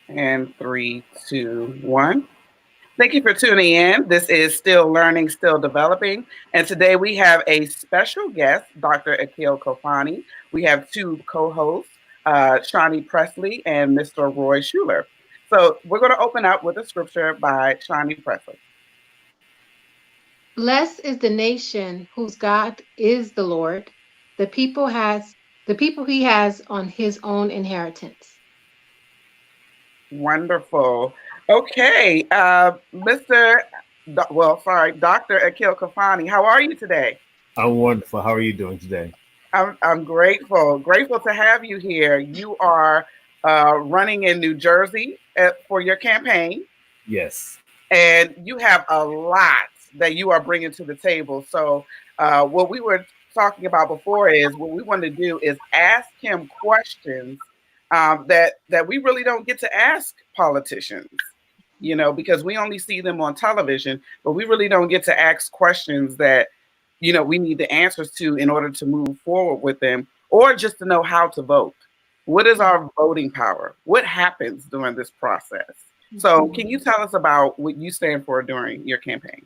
And three, two, one. Thank you for tuning in. This is Still Learning, Still Developing. And today we have a special guest, Dr. Akil Kofani. We have two co hosts, Shawnee Presley and Mr. Roy Schuler. So we're going to open up with a scripture by Shawnee Presley. Blessed is the nation whose God is the Lord, the people has the people he has on his own inheritance. Wonderful. Okay, Dr. Akil Kofani, how are you today? I'm wonderful. How are you doing today? I'm grateful to have you here. You are running in New Jersey for your campaign, Yes. and you have a lot that you are bringing to the table. So, what we were talking about before is what we want to do is ask him questions that we really don't get to ask politicians. You know, because we only see them on television, but we really don't get to ask questions that we need the answers to in order to move forward with them or just to know how to vote. What is our voting power? What happens during this process? So, can you tell us about what you stand for during your campaign?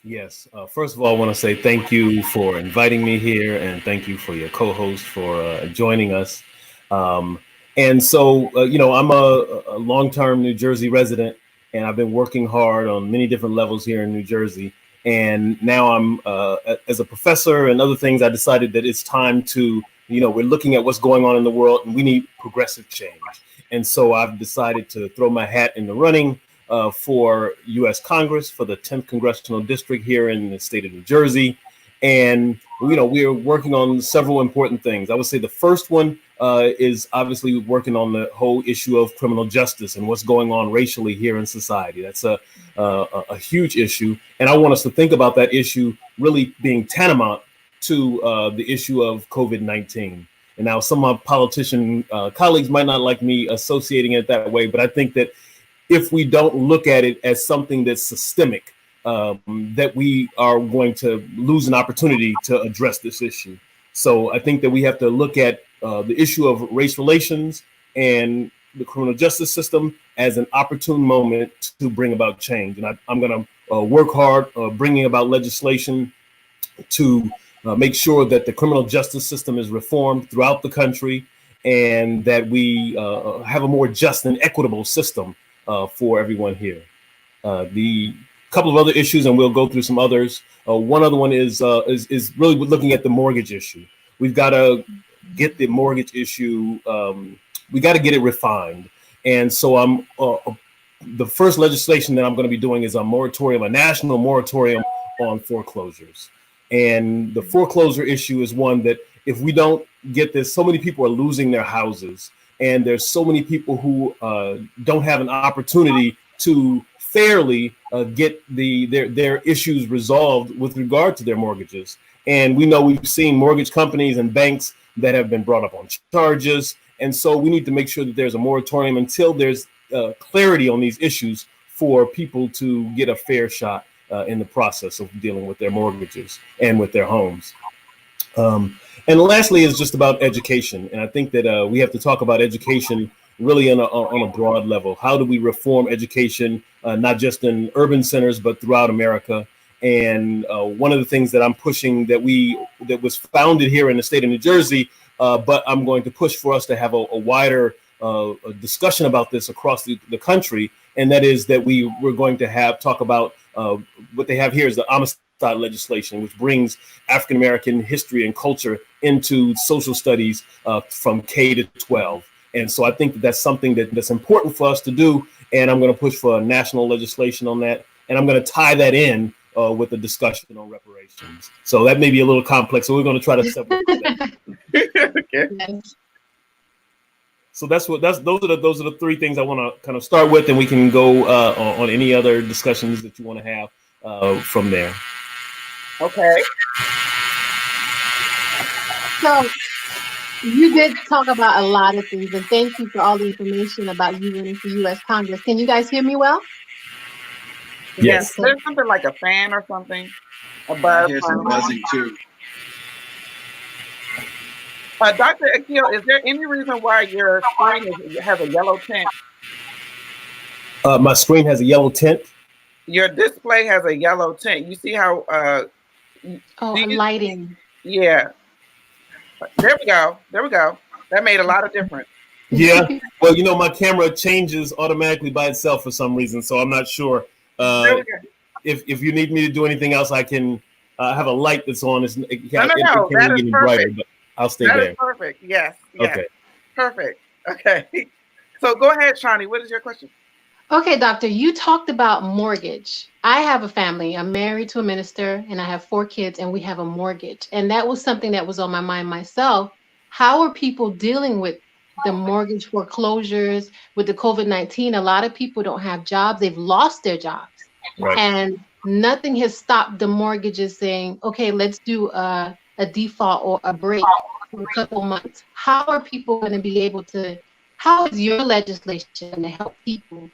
Yes. First of all, I want to say thank you for inviting me here, and thank you for your co-host for joining us. Um, I'm a long-term New Jersey resident, and I've been working hard on many different levels here in New Jersey. And now as a professor and other things, I decided that it's time to, we're looking at what's going on in the world, and we need progressive change. And so I've decided to throw my hat in the running for U.S. Congress for the 10th Congressional District here in the state of New Jersey. And, we are working on several important things. I would say the first one is obviously working on the whole issue of criminal justice and what's going on racially here in society. That's a huge issue. And I want us to think about that issue really being tantamount to the issue of COVID-19. And now some of my politician colleagues might not like me associating it that way, but I think that if we don't look at it as something that's systemic, that we are going to lose an opportunity to address this issue. So I think that we have to look at the issue of race relations and the criminal justice system as an opportune moment to bring about change. And I'm going to work hard bringing about legislation to make sure that the criminal justice system is reformed throughout the country and that we have a more just and equitable system for everyone here. The couple of other issues, and we'll go through some others. One other one is really looking at the mortgage issue. We've got to get the mortgage issue. We got to get it refined. And so the first legislation that I'm going to be doing is a national moratorium on foreclosures. And the foreclosure issue is one that if we don't get this, so many people are losing their houses. And there's so many people who don't have an opportunity to fairly get their issues resolved with regard to their mortgages. And we know we've seen mortgage companies and banks that have been brought up on charges. And so we need to make sure that there's a moratorium until there's clarity on these issues for people to get a fair shot in the process of dealing with their mortgages and with their homes. And lastly is just about education. And I think that we have to talk about education really on a broad level. How do we reform education, not just in urban centers, but throughout America? And one of the things that I'm pushing that was founded here in the state of New Jersey, but I'm going to push for us to have a wider discussion about this across the country. And that is that we're going to talk about what they have here is the Amistad legislation, which brings African-American history and culture into social studies from K to 12. And so I think that's something that's important for us to do. And I'm going to push for national legislation on that. And I'm going to tie that in with the discussion on reparations. So that may be a little complex. So we're going to try to separate that. Okay. Yes. So those are the three things I want to kind of start with, and we can go on any other discussions that you want to have from there. Okay. So you did talk about a lot of things, and thank you for all the information about you running for U.S. Congress. Can you guys hear me well? Yes. Okay. There's something like a fan or something. A I buzz. hear some buzzing too. Dr. Akil, is there any reason why your screen has a yellow tint? My screen has a yellow tint. Your display has a yellow tint. You see how? Lighting. Yeah. There we go. There we go. That made a lot of difference. Yeah. Well, you know, my camera changes automatically by itself for some reason, so I'm not sure. If you need me to do anything else, I can have a light that's on. No. That is brighter, perfect. but I'll stay that there. Is perfect. Yes. Okay. Perfect. Okay. So go ahead, Shani. What is your question? Okay, doctor, you talked about mortgage. I have a family. I'm married to a minister and I have 4 kids and we have a mortgage. And that was something that was on my mind myself. How are people dealing with the mortgage foreclosures with the COVID-19? A lot of people don't have jobs. They've lost their jobs. Right. And nothing has stopped the mortgages saying, okay, let's do a default or a break for a couple months. How are people going to be able to, how is your legislation to help people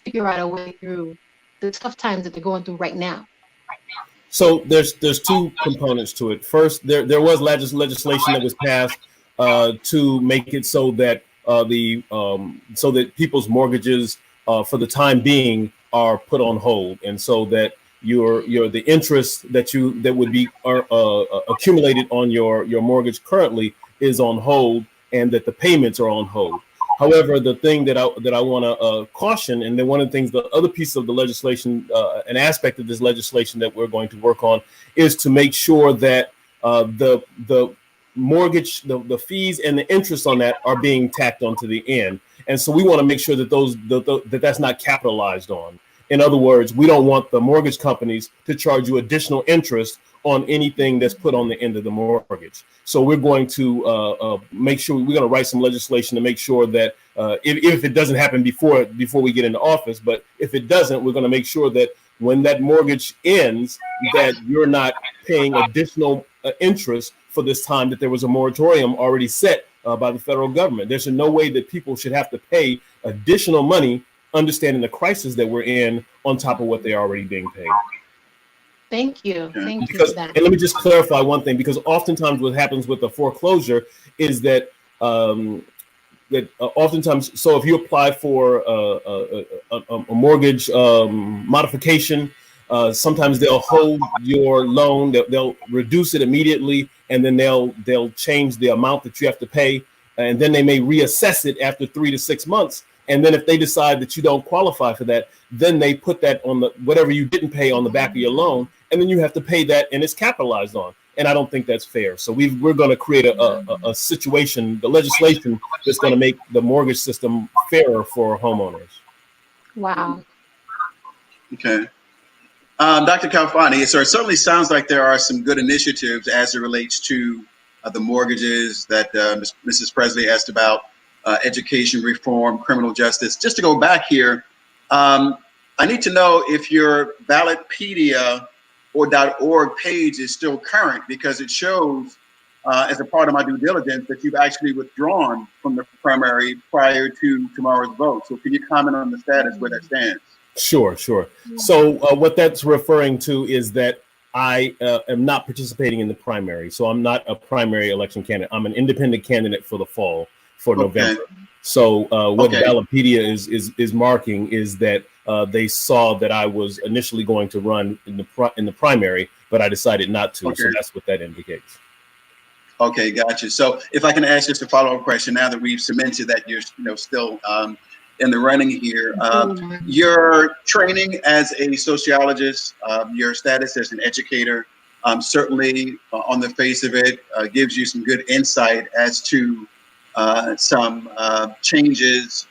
figure out a way through the tough times that they're going through right now? So there's 2 components to it. First, there was legislation that was passed to make it so that so that people's mortgages for the time being are put on hold, and so that the interest that would be accumulated on your mortgage currently is on hold, and that the payments are on hold. However, the thing that I want to caution, and then one of the things, the other piece of the legislation, an aspect of this legislation that we're going to work on, is to make sure that the mortgage, the fees and the interest on that are being tacked onto the end. And so we want to make sure that that's not capitalized on. In other words, we don't want the mortgage companies to charge you additional interest on anything that's put on the end of the mortgage. So we're going to make sure, we're going to write some legislation to make sure that if it doesn't happen before we get into office, but if it doesn't, we're going to make sure that when that mortgage ends, that you're not paying additional interest for this time, that there was a moratorium already set by the federal government. There's no way that people should have to pay additional money, understanding the crisis that we're in, on top of what they're already being paid. Thank you. Thank you for that. And let me just clarify one thing, because oftentimes what happens with the foreclosure is that oftentimes, so if you apply for a mortgage modification, sometimes they'll hold your loan, they'll reduce it immediately, and then they'll change the amount that you have to pay, and then they may reassess it after 3 to 6 months. And then if they decide that you don't qualify for that, then they put that on whatever you didn't pay on the back of your loan, and then you have to pay that, and it's capitalized on. And I don't think that's fair. So we're going to create a situation, the legislation that's going to make the mortgage system fairer for homeowners. Wow. Okay. Dr. Khalfani, so it certainly sounds like there are some good initiatives as it relates to the mortgages that Mrs. Presley asked about, education reform, criminal justice. Just to go back here, I need to know if your Ballotpedia or .org page is still current, because it shows as a part of my due diligence that you've actually withdrawn from the primary prior to tomorrow's vote. So can you comment on the status where that stands? Sure. So what that's referring to is that I am not participating in the primary. So I'm not a primary election candidate. I'm an independent candidate for the fall, for November. So what Ballotpedia is marking is that they saw that I was initially going to run in the primary, but I decided not to. So that's what that indicates. Okay, gotcha. So if I can ask just a follow-up question, now that we've cemented that you're still in the running here, your training as a sociologist, your status as an educator, certainly on the face of it gives you some good insight as to some changes,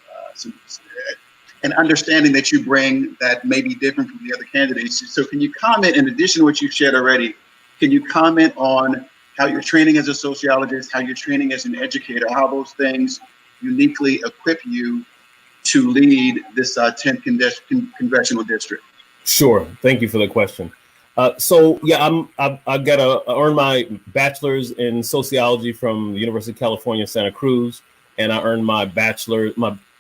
an understanding that you bring that may be different from the other candidates. So can you comment, in addition to what you've shared already, can you comment on how you're training as a sociologist, how you're training as an educator, how those things uniquely equip you to lead this 10th congressional district? Sure. Thank you for the question. So yeah, I've got to earn my bachelor's in sociology from the University of California, Santa Cruz, and I earned my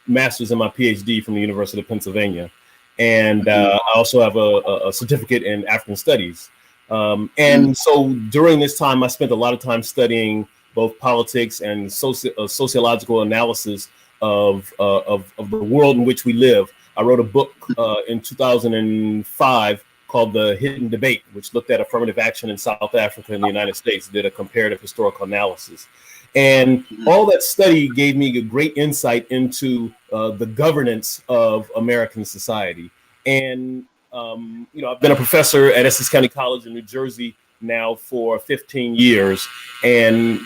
master's and my PhD from the University of Pennsylvania, and I also have a certificate in African studies. And so during this time, I spent a lot of time studying both politics and sociological analysis of the world in which we live. I wrote a book in 2005 called The Hidden Debate, which looked at affirmative action in South Africa and the United States, did a comparative historical analysis. And all that study gave me a great insight into the governance of American society. And, I've been a professor at Essex County College in New Jersey now for 15 years. And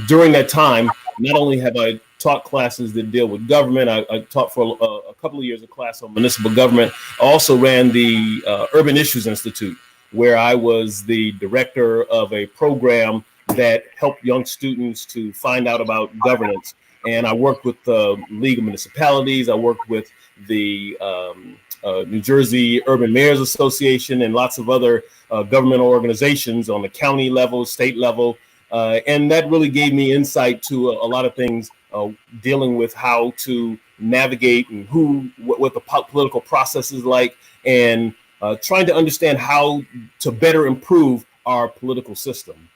during that time, not only have I taught classes that deal with government, I taught for a couple of years a class on municipal government. I also ran the Urban Issues Institute, where I was the director of a program that helped young students to find out about governance. And I worked with the League of Municipalities. I worked with the New Jersey Urban Mayors Association and lots of other governmental organizations on the county level, state level. And that really gave me insight to a lot of things dealing with how to navigate and what the political process is like, and trying to understand how to better improve our political system.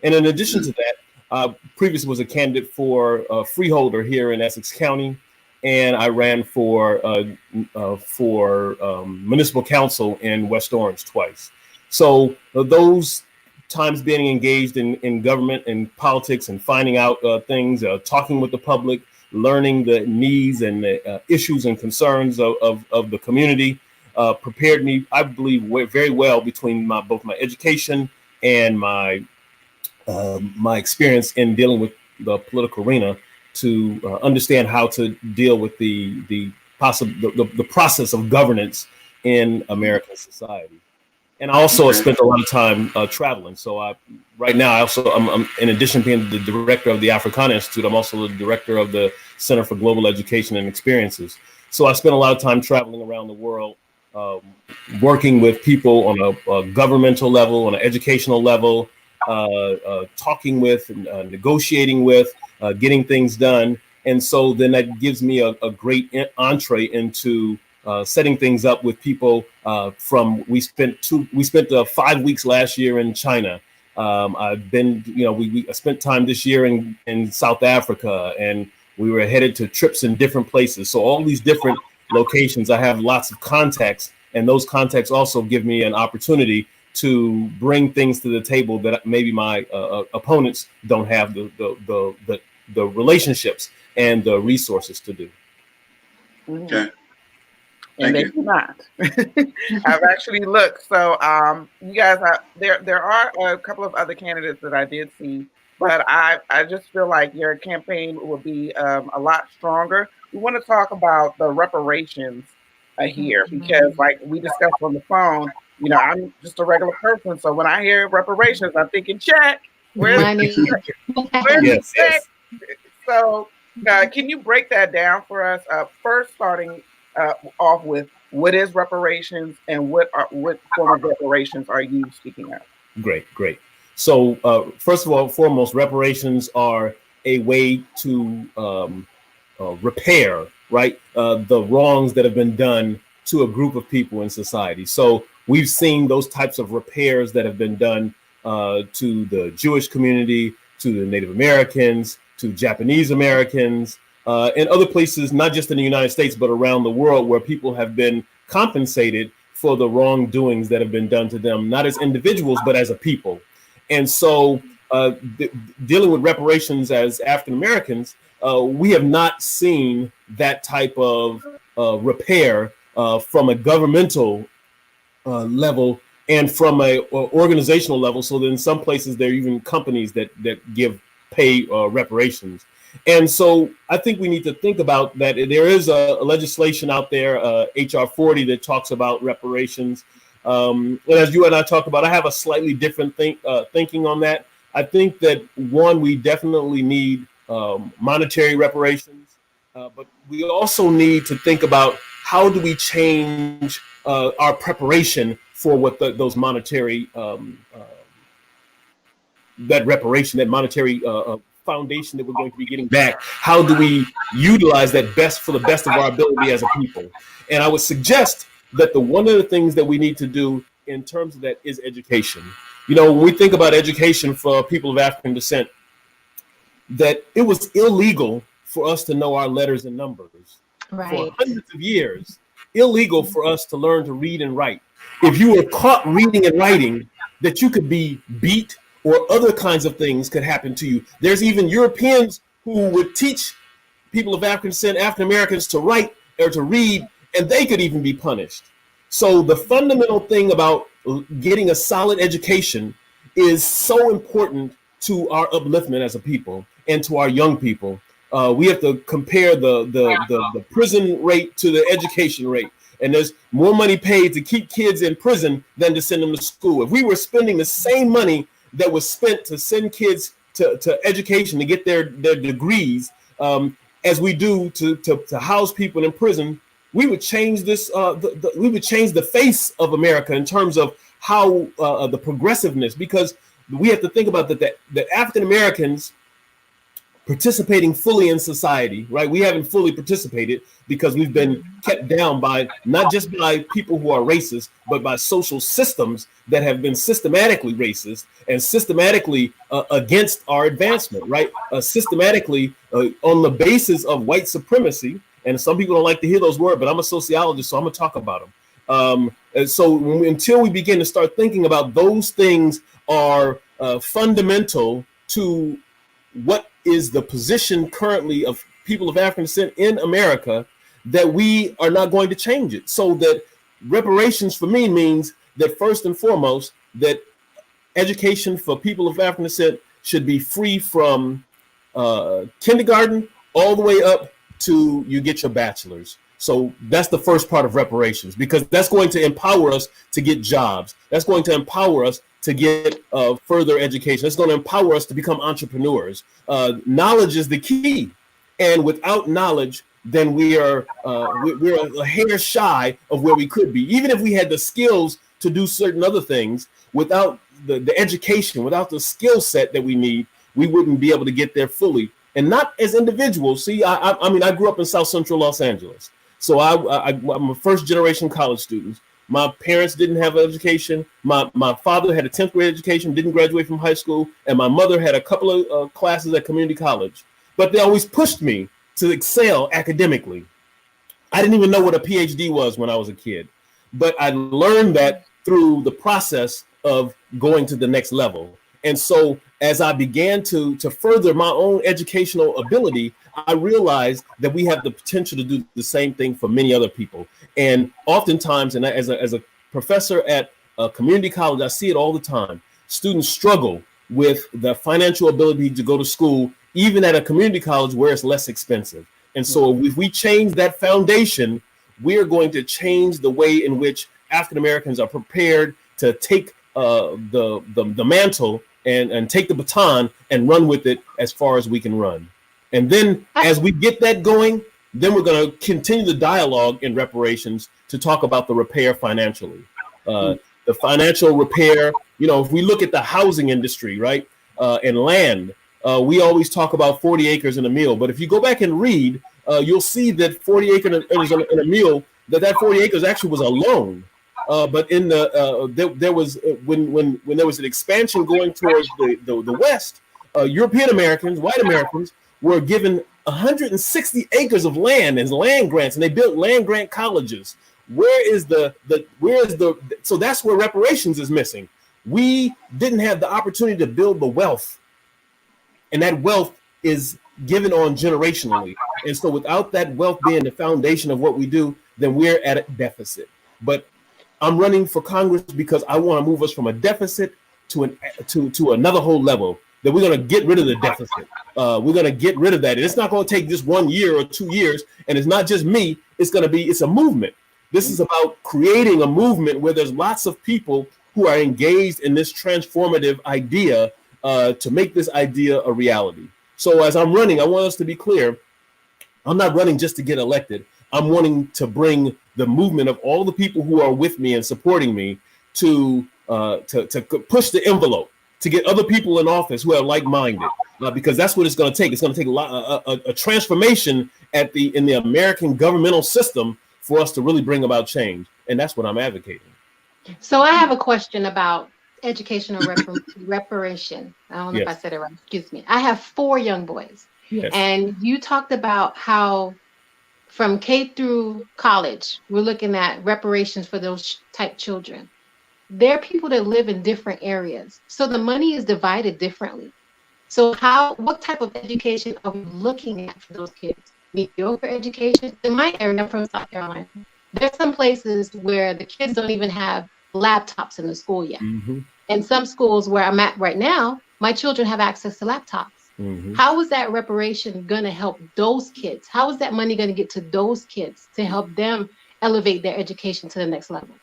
And in addition to that, previously was a candidate for freeholder here in Essex County, and I ran for municipal council in West Orange twice. So those times being engaged in government and politics and finding out things, talking with the public, learning the needs and the issues and concerns of the community, prepared me, I believe, very well between both my education and my experience in dealing with the political arena to understand how to deal with the process of governance in American society. And I also spent a lot of time traveling. So right now, I'm in addition to being the director of the Africana Institute, I'm also the director of the Center for Global Education and Experiences. So I spent a lot of time traveling around the world, working with people on a governmental level, on an educational level, talking with, negotiating with, getting things done. And so then that gives me a great entree into setting things up with people we spent 5 weeks last year in China. I've been, I spent time this year in South Africa, and we were headed to trips in different places. So all these different locations, I have lots of contacts, and those contacts also give me an opportunity to bring things to the table that maybe my opponents don't have the relationships and the resources to do. Okay. And they do not. I've actually looked. So you guys there are a couple of other candidates that I did see, but I just feel like your campaign will be a lot stronger. We want to talk about the reparations here, because like we discussed on the phone, I'm just a regular person. So when I hear reparations, I'm thinking check. Where's the check? So can you break that down for us? First, starting off with what is reparations and what form of reparations are you speaking of? Great. So first of all, foremost, reparations are a way to repair, right, the wrongs that have been done to a group of people in society. So we've seen those types of repairs that have been done to the Jewish community, to the Native Americans, to Japanese Americans, and other places, not just in the United States, but around the world, where people have been compensated for the wrongdoings that have been done to them, not as individuals, but as a people. And so dealing with reparations as African Americans, we have not seen that type of repair from a governmental level and from a organizational level. So that in some places, there are even companies that pay reparations. And so I think we need to think about that. There is a legislation out there, HR 40, that talks about reparations. And as you and I talked about, I have a slightly different thinking on that. I think that, one, we definitely need monetary reparations, but we also need to think about how do we change our preparation for what those monetary, that reparation, that monetary foundation that we're going to be getting back. How do we utilize that for the best of our ability as a people? And I would suggest that one of the things that we need to do in terms of that is education. When we think about education for people of African descent, that it was illegal for us to know our letters and numbers. Right. For hundreds of years, illegal for us to learn to read and write. If you were caught reading and writing, that you could be beat or other kinds of things could happen to you. There's even Europeans who would teach people of African descent, African Americans, to write or to read, and they could even be punished. So the fundamental thing about getting a solid education is so important to our upliftment as a people and to our young people. We have to compare the prison rate to the education rate. And there's more money paid to keep kids in prison than to send them to school. If we were spending the same money that was spent to send kids to education to get their degrees as we do to house people in prison, we would change this. We would change the face of America in terms of how the progressiveness, because we have to think about that African Americans participating fully in society, right? We haven't fully participated because we've been kept down by not just by people who are racist, but by social systems that have been systematically racist and systematically against our advancement, right? Systematically on the basis of white supremacy. And some people don't like to hear those words, but I'm a sociologist, so I'm gonna talk about them. And so until we begin to start thinking about those things are fundamental to what is the position currently of people of African descent in America, that we are not going to change it. So that reparations for me means that first and foremost, that education for people of African descent should be free from kindergarten all the way up to you get your bachelor's. So that's the first part of reparations, because that's going to empower us to get jobs. That's going to empower us to get further education. It's going to empower us to become entrepreneurs. Knowledge is the key, and without knowledge, then we're a hair shy of where we could be. Even if we had the skills to do certain other things, without the education, without the skill set that we need, we wouldn't be able to get there fully. And not as individuals. See, I mean, I grew up in South Central Los Angeles, so I'm a first generation college student. My parents didn't have an education. My father had a 10th grade education, didn't graduate from high school, and my mother had a couple of classes at community college. But they always pushed me to excel academically. I didn't even know what a PhD was when I was a kid, but I learned that through the process of going to the next level. And so as I began to further my own educational ability, I realized that we have the potential to do the same thing for many other people. And oftentimes, and as a professor at a community college, I see it all the time. Students struggle with the financial ability to go to school, even at a community college where it's less expensive. And so if we change that foundation, we're going to change the way in which African Americans are prepared to take the mantle and take the baton and run with it as far as we can run. And then as we get that going, then we're going to continue the dialogue in reparations to talk about the repair financially. The financial repair, you know, if we look at the housing industry, right, and land, we always talk about 40 acres and a meal. But if you go back and read, you'll see that 40 acres in a meal, that 40 acres actually was a loan. But in there was when there was an expansion going towards the West, European Americans, white Americans, were given 160 acres of land as land grants, and they built land grant colleges. So that's where reparations is missing. We didn't have the opportunity to build the wealth, and that wealth is given on generationally. And so without that wealth being the foundation of what we do, then we're at a deficit. But I'm running for Congress because I want to move us from a deficit to another whole level, that we're going to get rid of the deficit. We're going to get rid of that. And it's not going to take just 1 year or 2 years. And it's not just me. It's a movement. This is about creating a movement where there's lots of people who are engaged in this transformative idea to make this idea a reality. So as I'm running, I want us to be clear. I'm not running just to get elected. I'm wanting to bring the movement of all the people who are with me and supporting me to push the envelope, to get other people in office who are like-minded, because that's what it's going to take. It's going to take a transformation in the American governmental system for us to really bring about change, and that's what I'm advocating. So I have a question about educational reparation. I don't know if I Yes. said it right. Excuse me. I have 4 young boys. Yes. And you talked about how from K through college, we're looking at reparations for those type children. There are people that live in different areas. So the money is divided differently. So what type of education are we looking at for those kids? Mediocre education? In my area, I'm from South Carolina. There's some places where the kids don't even have laptops in the school yet. Mm-hmm. And some schools where I'm at right now, my children have access to laptops. Mm-hmm. How is that reparation going to help those kids? How is that money going to get to those kids to help them elevate their education to the next level?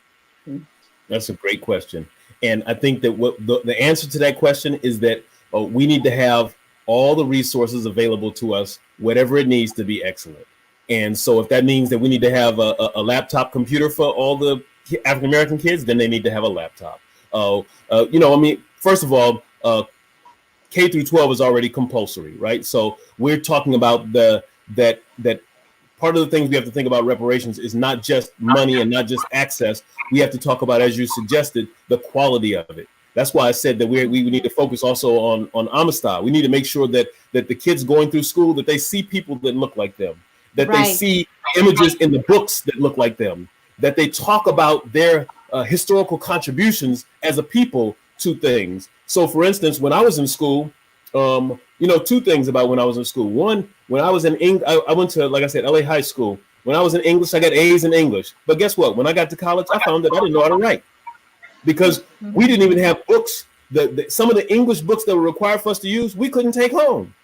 That's a great question. And I think that what the answer to that question is that we need to have all the resources available to us, whatever it needs to be excellent. And so if that means that we need to have a laptop computer for all the African-American kids, then they need to have a laptop. First of all, K through 12 is already compulsory, right? So we're talking about that part of the things we have to think about reparations is not just money and not just access. We have to talk about, as you suggested, the quality of it. That's why I said that we need to focus also on Amistad. We need to make sure that the kids going through school, that they see people that look like them, that they see images in the books that look like them, that they talk about their historical contributions as a people to things. So, for instance, when I was in school, 2 things about when I was in school. One, when I was in English, I went to, like I said, LA High School. When I was in English, I got A's in English. But guess what? When I got to college, I found that I didn't know how to write because we didn't even have books. Some of the English books that were required for us to use, we couldn't take home.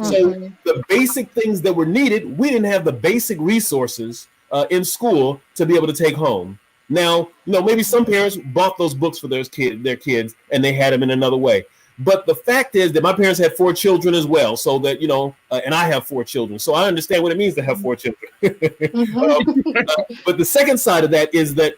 So the basic things that were needed, we didn't have the basic resources in school to be able to take home. Now, maybe some parents bought those books for their kids and they had them in another way. But the fact is that my parents had 4 children as well. So that, and I have 4 children. So I understand what it means to have 4 children. But the second side of that is that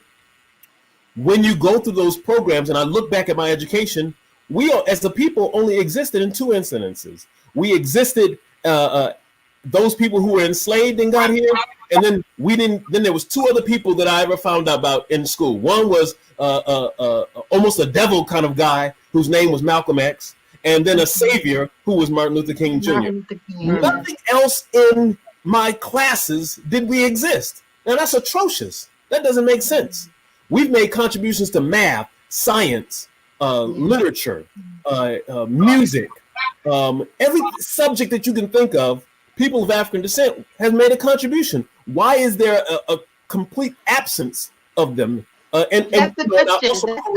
when you go through those programs, and I look back at my education, we as a people only existed in 2 incidences. We existed, those people who were enslaved and got here. And then then there was 2 other people that I ever found out about in school. One was almost a devil kind of guy whose name was Malcolm X, and then a savior who was Martin Luther King Jr. Nothing else in my classes did we exist. Now that's atrocious. That doesn't make sense. We've made contributions to math, science, literature, music, every subject that you can think of. People of African descent have made a contribution. Why is there a complete absence of them? That's the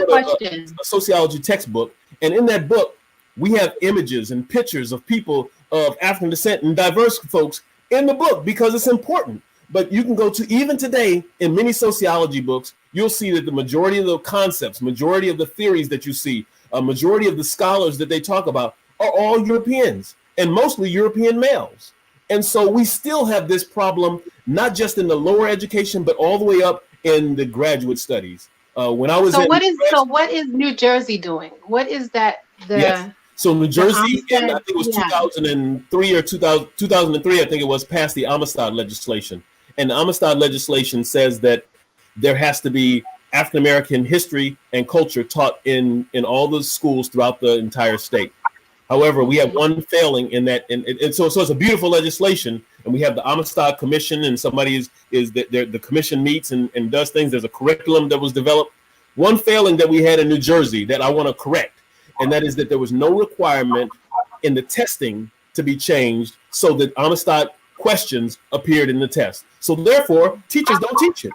question. A sociology textbook, and in that book, we have images and pictures of people of African descent and diverse folks in the book because it's important. But you can go to, even today, in many sociology books, you'll see that the majority of the concepts, majority of the theories that you see, a majority of the scholars that they talk about are all Europeans and mostly European males. And so we still have this problem, not just in the lower education, but all the way up in the graduate studies. When I was what is New Jersey doing? What is that? So New Jersey, I think it was 2003 or 2003, I think it was, passed the Amistad legislation. And the Amistad legislation says that there has to be African American history and culture taught in all the schools throughout the entire state. However, we have one failing in that, and so it's a beautiful legislation, and we have the Amistad Commission, and somebody the commission meets and does things. There's a curriculum that was developed. One failing that we had in New Jersey that I want to correct, and that is that there was no requirement in the testing to be changed so that Amistad questions appeared in the test. So therefore, teachers don't teach it.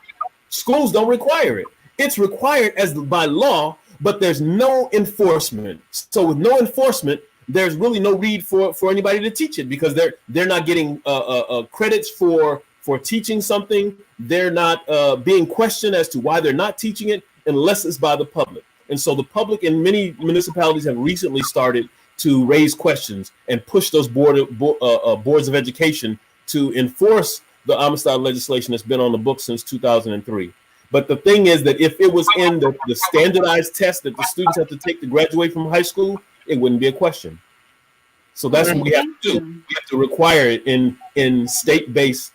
Schools don't require it. It's required by law, but there's no enforcement. So with no enforcement, there's really no need for anybody to teach it because they're not getting credits for teaching something. They're not being questioned as to why they're not teaching it unless it's by the public. And so the public in many municipalities have recently started to raise questions and push those boards of education to enforce the Amistad legislation that's been on the books since 2003. But the thing is that if it was in the standardized test that the students have to take to graduate from high school, it wouldn't be a question. So that's what we have to do. We have to require it in state-based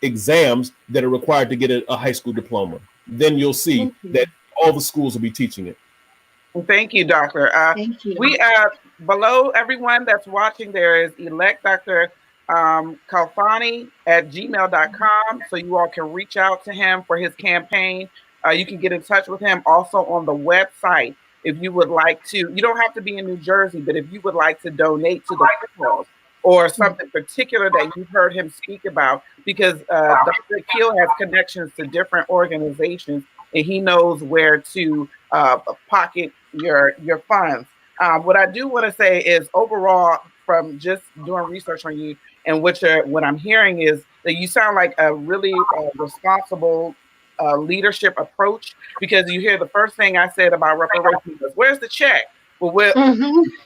exams that are required to get a high school diploma. Then you'll see that all the schools will be teaching it. Thank you, Doctor. Thank you. We below everyone that's watching, there is elect Dr. Khalfani at gmail.com. So you all can reach out to him for his campaign. You can get in touch with him also on the website if you would like to. You don't have to be in New Jersey, but if you would like to donate to the cause or something particular that you've heard him speak about, because Dr. Akil has connections to different organizations and he knows where to pocket your funds. What I do want to say is overall, from just doing research on you and what I'm hearing is that you sound like a really responsible leadership approach, because you hear the first thing I said about reparations was, where's the check? Well, what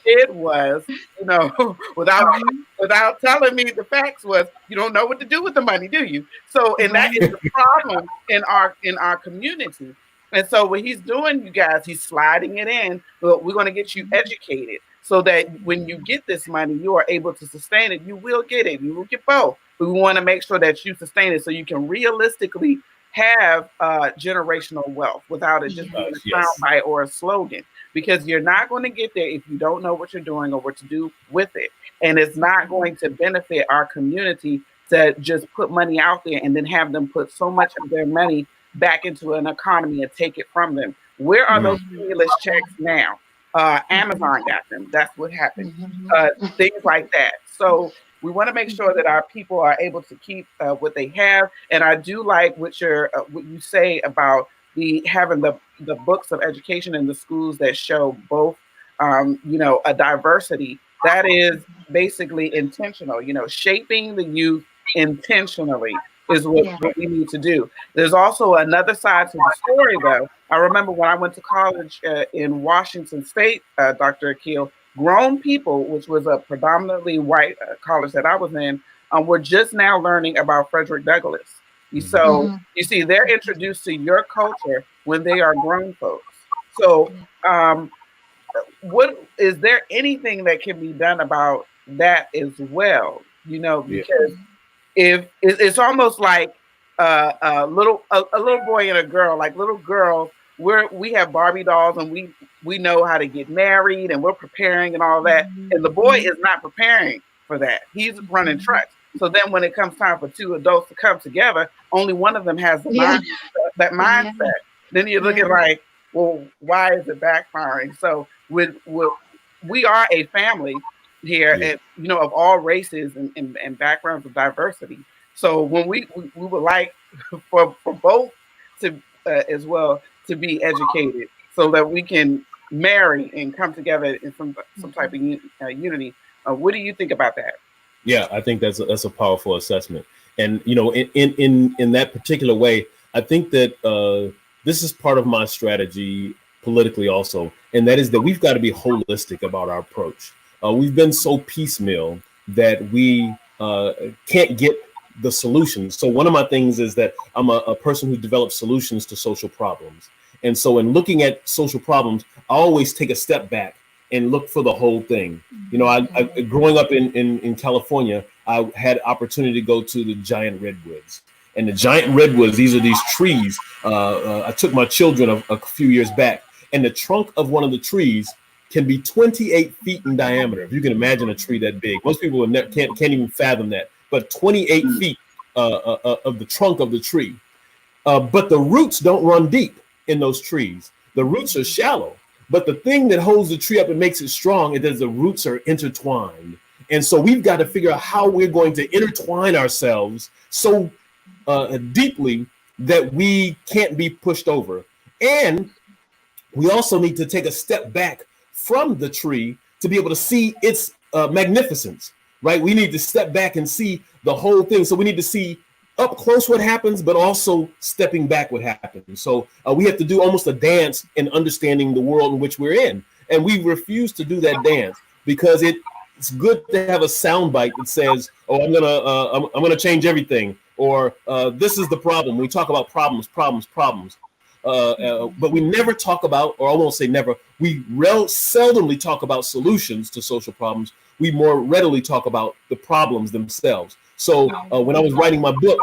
it was, you know, without telling me the facts was, you don't know what to do with the money, do you? So, and that is the problem in our community. And so what he's doing, you guys, he's sliding it in. We're going to get you educated so that when you get this money, you are able to sustain it. You will get it. You will get both. But we want to make sure that you sustain it so you can realistically have generational wealth without it just being a soundbite or a slogan, because you're not going to get there if you don't know what you're doing or what to do with it. And it's not going to benefit our community to just put money out there and then have them put so much of their money back into an economy and take it from them. Where are those stimulus checks now? Amazon got them. That's what happened. Things like that. So we want to make sure that our people are able to keep what they have. And I do like what you say about having the books of education in the schools that show both, a diversity. That is basically intentional, shaping the youth intentionally is what we need to do. There's also another side to the story, though. I remember when I went to college in Washington State, Dr. Akil, grown people, which was a predominantly white college that I was in, were just now learning about Frederick Douglass. So you see, they're introduced to your culture when they are grown folks. So what is there anything that can be done about that as well? Because if it's almost like a little boy and a girl, like little girls, we have Barbie dolls and we know how to get married and we're preparing and all that. And the boy is not preparing for that. He's running trucks. So then when it comes time for two adults to come together, only one of them has that mindset. Then you're looking like, well, why is it backfiring? So we are a family here, and of all races and backgrounds of diversity. So when we would like for both to as well to be educated, so that we can marry and come together in some type of unity. What do you think about that? Yeah, I think that's a powerful assessment, and in that particular way, I think that this is part of my strategy politically also, and that is that we've got to be holistic about our approach. We've been so piecemeal that we can't get the solutions. So one of my things is that I'm a person who develops solutions to social problems. And so in looking at social problems, I always take a step back and look for the whole thing. I growing up in California, I had opportunity to go to the giant redwoods. And the giant redwoods, these are these trees. I took my children a few years back, and the trunk of one of the trees can be 28 feet in diameter. If you can imagine a tree that big. Most people can't even fathom that. But 28 feet of the trunk of the tree. But the roots don't run deep in those trees. The roots are shallow. But the thing that holds the tree up and makes it strong is that the roots are intertwined. And so we've got to figure out how we're going to intertwine ourselves so deeply that we can't be pushed over. And we also need to take a step back from the tree to be able to see its magnificence, right? We need to step back and see the whole thing. So we need to see up close what happens, but also stepping back what happens. So we have to do almost a dance in understanding the world in which we're in. And we refuse to do that dance because it's good to have a soundbite that says, oh, I'm gonna change everything, or this is the problem. We talk about problems. But we never talk about, or I won't say never, we seldomly talk about solutions to social problems. We more readily talk about the problems themselves. So when I was writing my book,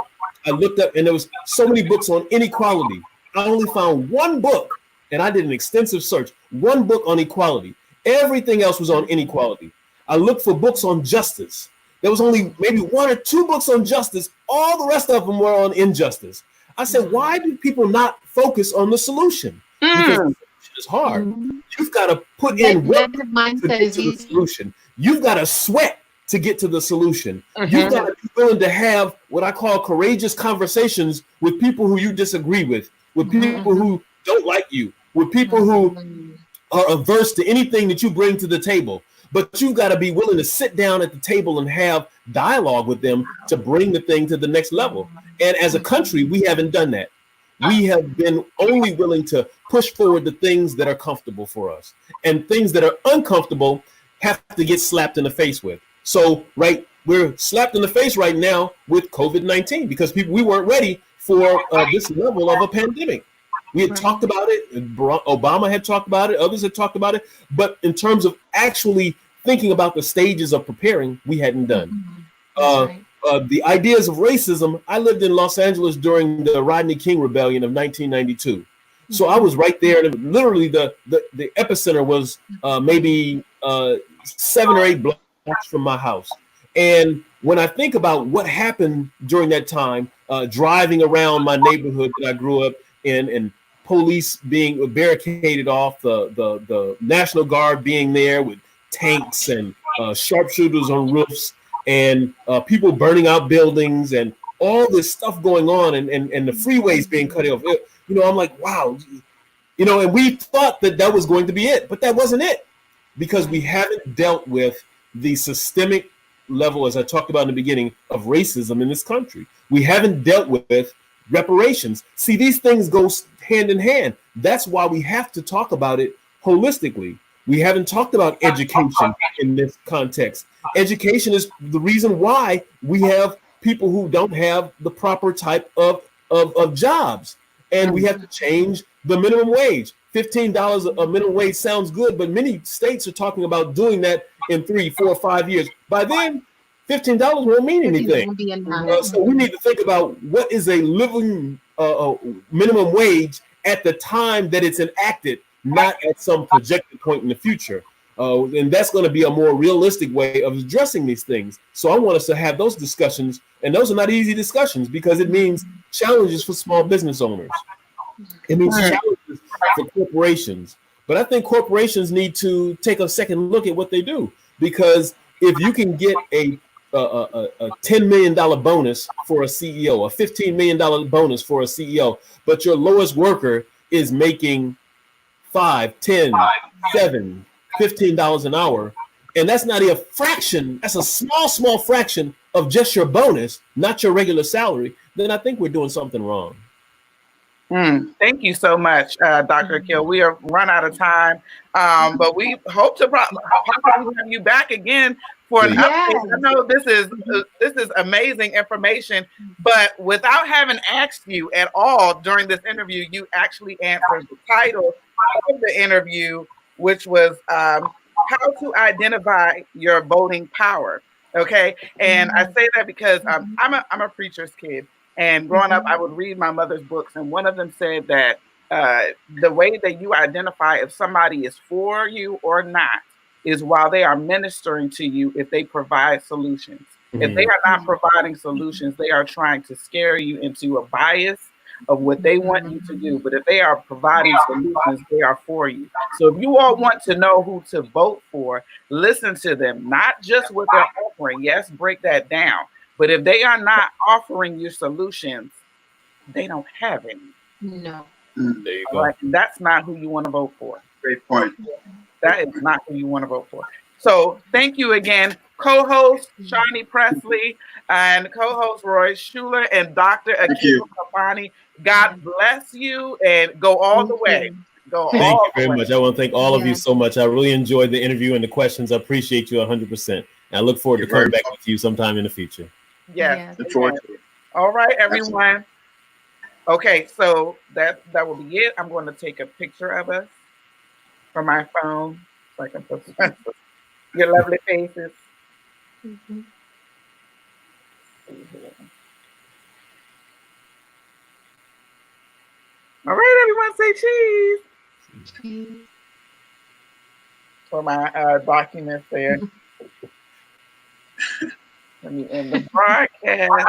I looked up and there was so many books on inequality. I only found one book and I did an extensive search. One book on equality. Everything else was on inequality. I looked for books on justice. There was only maybe 1 or 2 books on justice. All the rest of them were on injustice. I said, why do people not focus on the solution? Because the solution is hard. You've got to put in work to get to the solution. You've got to sweat to get to the solution. You've got to be willing to have what I call courageous conversations with people who you disagree with people who don't like you, with people who are averse to anything that you bring to the table. But you've got to be willing to sit down at the table and have dialogue with them to bring the thing to the next level. And as a country, we haven't done that. We have been only willing to push forward the things that are comfortable for us, and things that are uncomfortable have to get slapped in the face with. So, right, we're slapped in the face right now with COVID-19 because we weren't ready for this level of a pandemic. We had talked about it. Obama had talked about it. Others had talked about it. But in terms of actually thinking about the stages of preparing, we hadn't done. The ideas of racism. I lived in Los Angeles during the Rodney King Rebellion of 1992. So I was right there. And literally the epicenter was maybe 7 or 8 blocks from my house. And when I think about what happened during that time, driving around my neighborhood that I grew up in, and police being barricaded off, the National Guard being there with tanks and sharpshooters on roofs, and people burning out buildings, and all this stuff going on, and the freeways being cut off. I'm like, wow, and we thought that was going to be it, but that wasn't it, because we haven't dealt with the systemic level, as I talked about in the beginning, of racism in this country. We haven't dealt with reparations. See, these things go hand in hand. That's why we have to talk about it holistically. We haven't talked about education in this context. Education is the reason why we have people who don't have the proper type of jobs. And we have to change the minimum wage. $15 a minimum wage sounds good, but many states are talking about doing that in 3, 4, 5 years. By then, $15 won't mean anything. So we need to think about what is a living minimum wage at the time that it's enacted, not at some projected point in the future. And that's going to be a more realistic way of addressing these things. So I want us to have those discussions, and those are not easy discussions, because it means challenges for small business owners. It means challenges for corporations. But I think corporations need to take a second look at what they do, because if you can get a $10 million bonus for a CEO, a $15 million bonus for a CEO, but your lowest worker is making $5, $10, $7, $15 an hour, and that's not a fraction, that's a small fraction of just your bonus, not your regular salary, then I think we're doing something wrong. Thank you so much, Dr. Akil. We are run out of time, but we hope to probably have you back again for an update. I know this is amazing information, but without having asked you at all during this interview, you actually answered the title of the interview, which was how to identify your voting power. Okay, and I say that because I'm a preacher's kid. And growing up, I would read my mother's books, and one of them said that the way that you identify if somebody is for you or not is while they are ministering to you, if they provide solutions. If they are not providing solutions, they are trying to scare you into a bias of what they want you to do. But if they are providing solutions, they are for you. So if you all want to know who to vote for, listen to them, not just what they're offering. Yes, break that down. But if they are not offering you solutions, they don't have any. No. There you go. Right? And that's not who you want to vote for. Great point. That is not who you want to vote for. So thank you again, co-host Shani Presley and co-host Roy Schuler and Dr. Akil Kafani. God bless you and go all the way. Thank you very much. I want to thank all of you so much. I really enjoyed the interview and the questions. I appreciate you 100%. And I look forward to coming back with you sometime in the future. Yes. Look forward to it. All right, everyone. Okay, so that will be it. I'm going to take a picture of us from my phone so I can put your lovely faces. All right, everyone, say cheese. For my documents there. Let me end the broadcast.